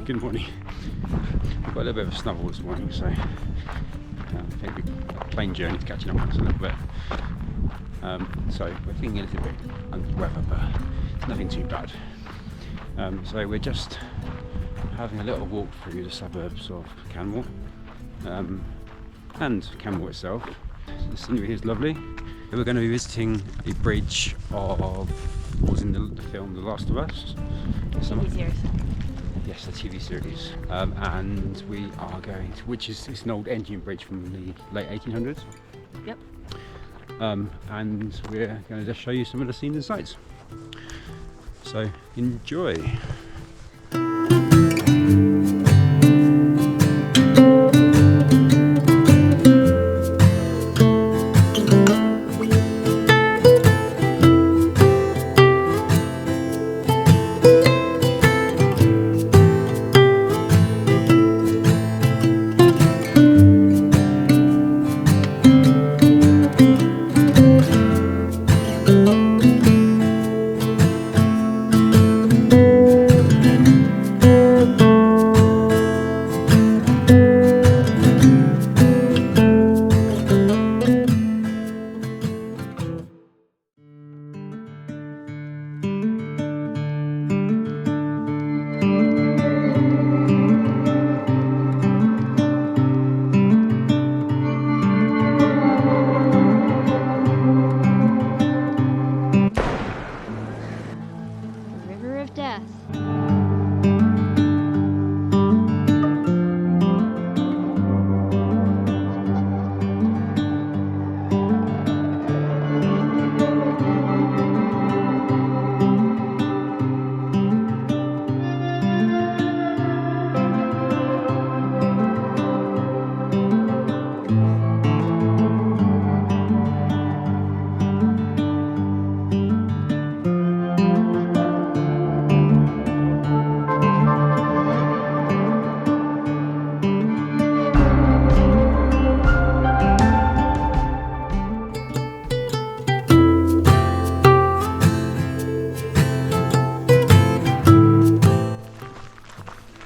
Good morning. We've got a little bit of a snubble this morning, so I think the plane journey's catching up on us a little bit. So we're feeling a little bit under the weather, but it's nothing too bad. So we're just having a little walk through the suburbs of Canmore and Canmore itself. The scenery is lovely. We're going to be visiting a bridge of what was in the film The Last of Us. TV series. Yes, the TV series. And we are going to, which is it's an old engine bridge from the late 1800s. Yep. And we're going to just show you some of the scenes and sights. So enjoy.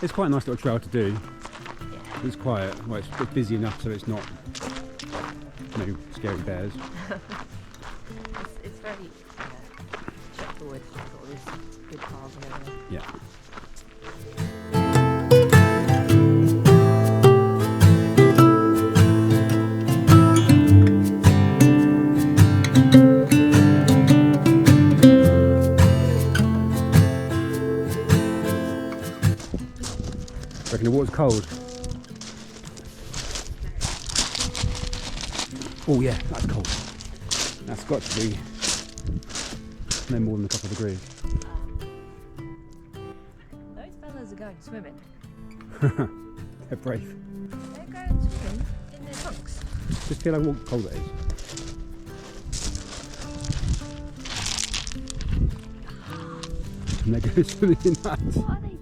It's quite a nice little trail to do. Yeah. It's quiet. Well, it's busy enough so it's not no scary bears. it's very straightforward. Got all these good paths and everything. Yeah. Reckon the water's cold? Oh yeah, that's cold. That's got to be no more than a couple of degrees. Those fellas are going swimming. They're brave. They're going swimming in their trunks. Just feel like how cold it is. And they're going swimming in that. What are they